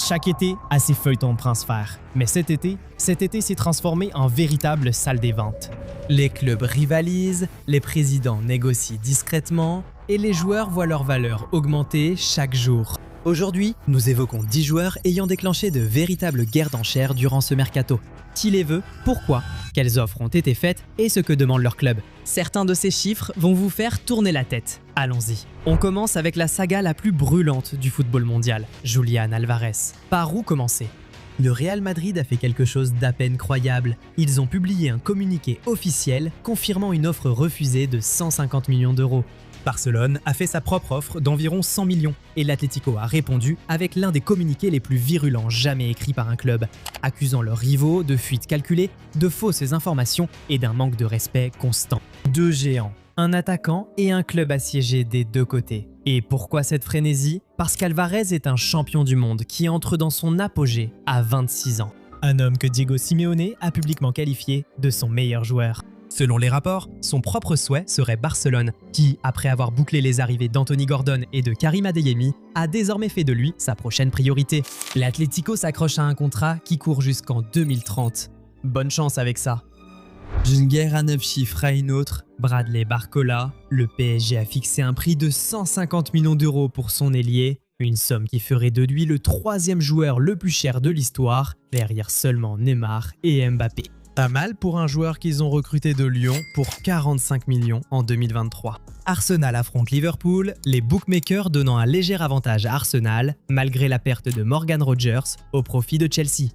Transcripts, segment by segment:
chaque été à ses feuilletons de transfert. Mais cet été s'est transformé en véritable salle des ventes. Les clubs rivalisent, les présidents négocient discrètement et les joueurs voient leur valeur augmenter chaque jour. Aujourd'hui, nous évoquons 10 joueurs ayant déclenché de véritables guerres d'enchères durant ce mercato. Qui les veut, pourquoi, quelles offres ont été faites et ce que demande leur club. Certains de ces chiffres vont vous faire tourner la tête. Allons-y. On commence avec la saga la plus brûlante du football mondial, Julián Álvarez. Par où commencer ? Le Real Madrid a fait quelque chose d'à peine croyable. Ils ont publié un communiqué officiel confirmant une offre refusée de 150 millions d'euros. Barcelone a fait sa propre offre d'environ 100 millions et l'Atlético a répondu avec l'un des communiqués les plus virulents jamais écrits par un club, accusant leurs rivaux de fuites calculées, de fausses informations et d'un manque de respect constant. Deux géants, un attaquant et un club assiégé des deux côtés. Et pourquoi cette frénésie ? Parce qu'Alvarez est un champion du monde qui entre dans son apogée à 26 ans. Un homme que Diego Simeone a publiquement qualifié de son meilleur joueur. Selon les rapports, son propre souhait serait Barcelone, qui, après avoir bouclé les arrivées d'Anthony Gordon et de Karim Adeyemi, a désormais fait de lui sa prochaine priorité. L'Atlético s'accroche à un contrat qui court jusqu'en 2030. Bonne chance avec ça. D'une guerre à 9 chiffres à une autre, Bradley Barcola, le PSG a fixé un prix de 150 millions d'euros pour son ailier, une somme qui ferait de lui le 3e joueur le plus cher de l'histoire, derrière seulement Neymar et Mbappé. Pas mal pour un joueur qu'ils ont recruté de Lyon pour 45 millions en 2023. Arsenal affronte Liverpool, les bookmakers donnant un léger avantage à Arsenal, malgré la perte de Morgan Rogers au profit de Chelsea.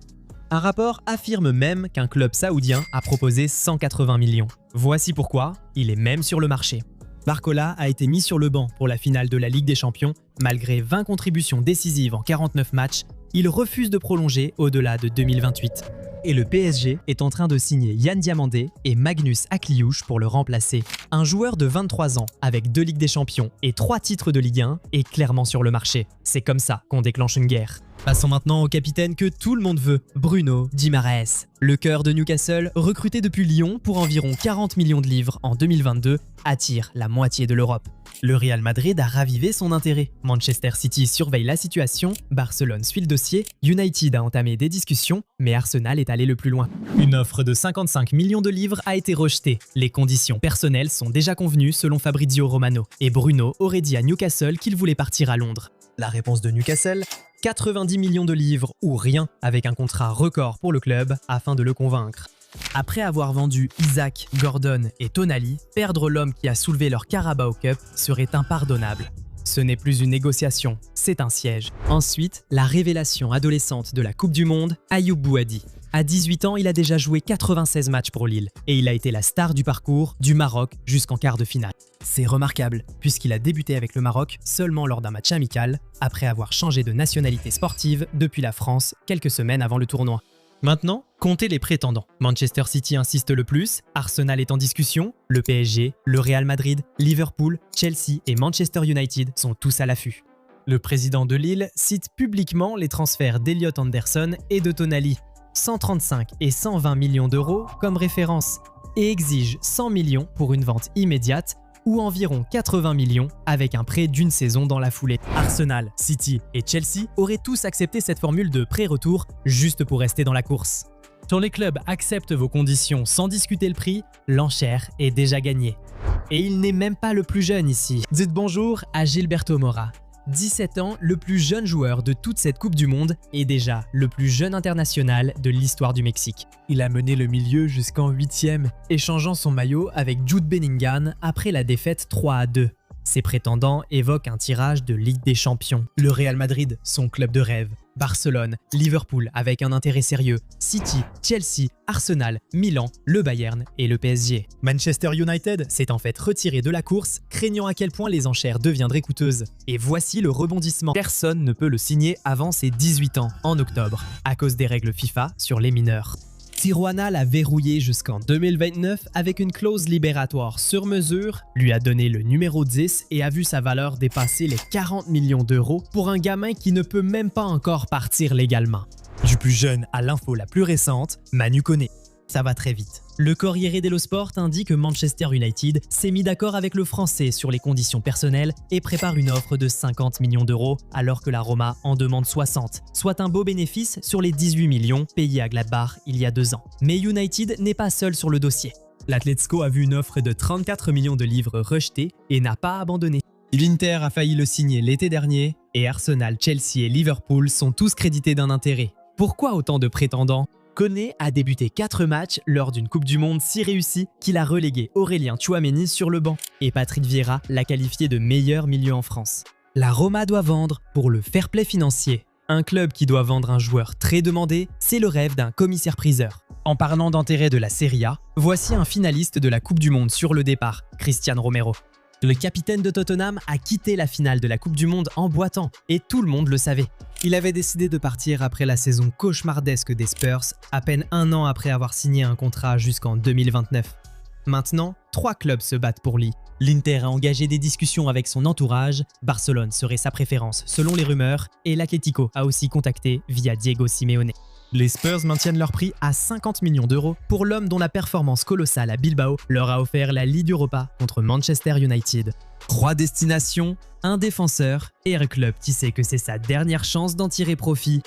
Un rapport affirme même qu'un club saoudien a proposé 180 millions. Voici pourquoi, il est même sur le marché. Barcola a été mis sur le banc pour la finale de la Ligue des Champions. Malgré 20 contributions décisives en 49 matchs, il refuse de prolonger au-delà de 2028. Et le PSG est en train de signer Yann Diamandé et Magnus Akliouche pour le remplacer. Un joueur de 23 ans avec 2 Ligues des Champions et 3 titres de Ligue 1 est clairement sur le marché. C'est comme ça qu'on déclenche une guerre. Passons maintenant au capitaine que tout le monde veut, Bruno Guimaraes. Le cœur de Newcastle, recruté depuis Lyon pour environ 40 millions de livres en 2022, attire la moitié de l'Europe. Le Real Madrid a ravivé son intérêt. Manchester City surveille la situation, Barcelone suit le dossier, United a entamé des discussions, mais Arsenal est allé le plus loin. Une offre de 55 millions de livres a été rejetée. Les conditions personnelles sont déjà convenues selon Fabrizio Romano, et Bruno aurait dit à Newcastle qu'il voulait partir à Londres. La réponse de Newcastle ? 90 millions de livres ou rien, avec un contrat record pour le club afin de le convaincre. Après avoir vendu Isaac, Gordon et Tonali, perdre l'homme qui a soulevé leur Carabao Cup serait impardonnable. Ce n'est plus une négociation, c'est un siège. Ensuite, la révélation adolescente de la Coupe du Monde, Ayoub Bouhaddi. À 18 ans, il a déjà joué 96 matchs pour Lille et il a été la star du parcours du Maroc jusqu'en quart de finale. C'est remarquable puisqu'il a débuté avec le Maroc seulement lors d'un match amical après avoir changé de nationalité sportive depuis la France quelques semaines avant le tournoi. Maintenant, comptez les prétendants. Manchester City insiste le plus, Arsenal est en discussion, le PSG, le Real Madrid, Liverpool, Chelsea et Manchester United sont tous à l'affût. Le président de Lille cite publiquement les transferts d'Elliot Anderson et de Tonali, 135 et 120 millions d'euros comme référence, et exige 100 millions pour une vente immédiate ou environ 80 millions avec un prêt d'une saison dans la foulée. Arsenal, City et Chelsea auraient tous accepté cette formule de pré-retour juste pour rester dans la course. Quand les clubs acceptent vos conditions sans discuter le prix, l'enchère est déjà gagnée. Et il n'est même pas le plus jeune ici. Dites bonjour à Gilberto Mora. 17 ans, le plus jeune joueur de toute cette Coupe du Monde et déjà le plus jeune international de l'histoire du Mexique. Il a mené le milieu jusqu'en 8e, échangeant son maillot avec Jude Bellingham après la défaite 3-2. Ses prétendants évoquent un tirage de Ligue des Champions. Le Real Madrid, son club de rêve. Barcelone, Liverpool avec un intérêt sérieux, City, Chelsea, Arsenal, Milan, le Bayern et le PSG. Manchester United s'est en fait retiré de la course, craignant à quel point les enchères deviendraient coûteuses. Et voici le rebondissement. Personne ne peut le signer avant ses 18 ans, en octobre, à cause des règles FIFA sur les mineurs. Tijuana l'a verrouillé jusqu'en 2029 avec une clause libératoire sur mesure, lui a donné le numéro 10 et a vu sa valeur dépasser les 40 millions d'euros pour un gamin qui ne peut même pas encore partir légalement. Du plus jeune à l'info la plus récente, Manu Koné. ça va très vite. Le Corriere dello Sport indique que Manchester United s'est mis d'accord avec le Français sur les conditions personnelles et prépare une offre de 50 millions d'euros alors que la Roma en demande 60, soit un beau bénéfice sur les 18 millions payés à Gladbach il y a 2 ans. Mais United n'est pas seul sur le dossier. L'Atlético a vu une offre de 34 millions de livres rejetée et n'a pas abandonné. L'Inter a failli le signer l'été dernier et Arsenal, Chelsea et Liverpool sont tous crédités d'un intérêt. Pourquoi autant de prétendants ? Koné a débuté 4 matchs lors d'une Coupe du Monde si réussie qu'il a relégué Aurélien Tchouaméni sur le banc et Patrick Vieira l'a qualifié de meilleur milieu en France. La Roma doit vendre pour le fair play financier. Un club qui doit vendre un joueur très demandé, c'est le rêve d'un commissaire-priseur. En parlant d'intérêt de la Serie A, voici un finaliste de la Coupe du Monde sur le départ, Cristiano Romero. Le capitaine de Tottenham a quitté la finale de la Coupe du Monde en boitant, et tout le monde le savait. Il avait décidé de partir après la saison cauchemardesque des Spurs, à peine 1 an après avoir signé un contrat jusqu'en 2029. Maintenant, 3 clubs se battent pour lui. L'Inter a engagé des discussions avec son entourage, Barcelone serait sa préférence selon les rumeurs, et l'Atlético a aussi contacté via Diego Simeone. Les Spurs maintiennent leur prix à 50 millions d'euros pour l'homme dont la performance colossale à Bilbao leur a offert la Ligue Europa contre Manchester United. 3 destinations, un défenseur et un club qui sait que c'est sa dernière chance d'en tirer profit.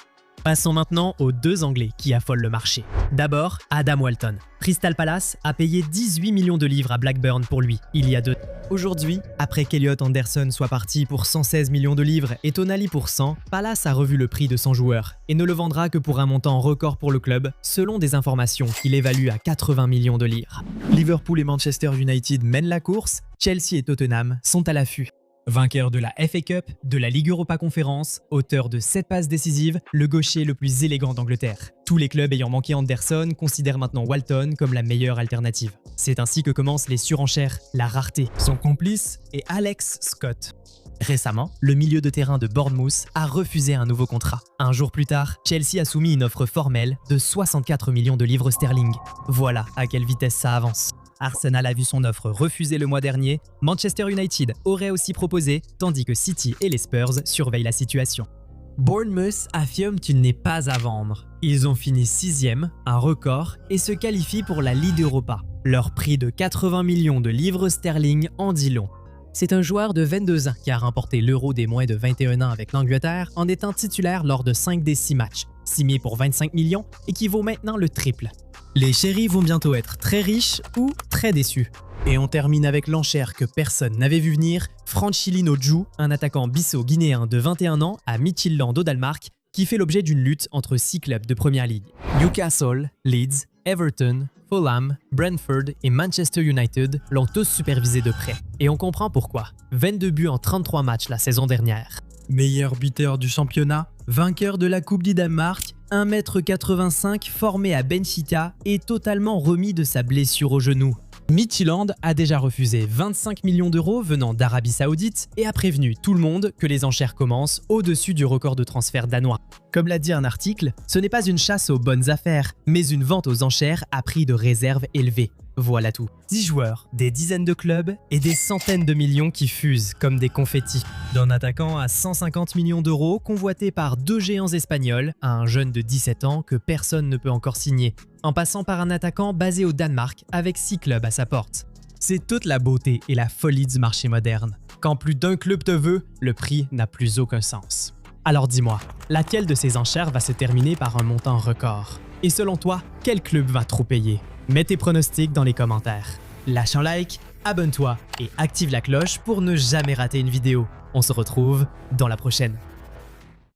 Passons maintenant aux 2 Anglais qui affolent le marché. D'abord, Adam Walton. Crystal Palace a payé 18 millions de livres à Blackburn pour lui, il y a 2 ans. Aujourd'hui, après qu'Elliot Anderson soit parti pour 116 millions de livres et Tonali pour 100, Palace a revu le prix de son joueur et ne le vendra que pour un montant record pour le club, selon des informations qu'il évalue à 80 millions de livres. Liverpool et Manchester United mènent la course, Chelsea et Tottenham sont à l'affût. Vainqueur de la FA Cup, de la Ligue Europa Conference, auteur de 7 passes décisives, le gaucher le plus élégant d'Angleterre. Tous les clubs ayant manqué Anderson considèrent maintenant Walton comme la meilleure alternative. C'est ainsi que commencent les surenchères, la rareté. Son complice est Alex Scott. Récemment, le milieu de terrain de Bournemouth a refusé un nouveau contrat. Un jour plus tard, Chelsea a soumis une offre formelle de 64 millions de livres sterling. Voilà à quelle vitesse ça avance. Arsenal a vu son offre refusée le mois dernier, Manchester United aurait aussi proposé, tandis que City et les Spurs surveillent la situation. Bournemouth affirme qu'il n'est pas à vendre. Ils ont fini 6e, un record, et se qualifient pour la Ligue Europa. Leur prix de 80 millions de livres sterling en dit long. C'est un joueur de 22 ans qui a remporté l'Euro des moins de 21 ans avec l'Angleterre en étant titulaire lors de 5 des 6 matchs. Signé pour 25 millions et qui vaut maintenant le triple. Les chéris vont bientôt être très riches ou très déçus. Et on termine avec l'enchère que personne n'avait vu venir, Franchilino Djou, un attaquant bisso-guinéen de 21 ans à Midtjylland au Danemark, qui fait l'objet d'une lutte entre 6 clubs de Première Ligue. Newcastle, Leeds, Everton, Fulham, Brentford et Manchester United l'ont tous supervisé de près. Et on comprend pourquoi. 22 buts en 33 matchs la saison dernière. Meilleur buteur du championnat, vainqueur de la Coupe du Danemark, 1,85 m formé à Benfica et totalement remis de sa blessure au genou. Midtjylland a déjà refusé 25 millions d'euros venant d'Arabie Saoudite et a prévenu tout le monde que les enchères commencent au-dessus du record de transfert danois. Comme l'a dit un article, ce n'est pas une chasse aux bonnes affaires, mais une vente aux enchères à prix de réserve élevé. Voilà tout. 10 joueurs, des dizaines de clubs et des centaines de millions qui fusent comme des confettis. D'un attaquant à 150 millions d'euros convoité par 2 géants espagnols à un jeune de 17 ans que personne ne peut encore signer, en passant par un attaquant basé au Danemark avec 6 clubs à sa porte. C'est toute la beauté et la folie du marché moderne. Quand plus d'un club te veut, le prix n'a plus aucun sens. Alors dis-moi, laquelle de ces enchères va se terminer par un montant record? Et selon toi, quel club va trop payer? Mets tes pronostics dans les commentaires. Lâche un like, abonne-toi et active la cloche pour ne jamais rater une vidéo. On se retrouve dans la prochaine.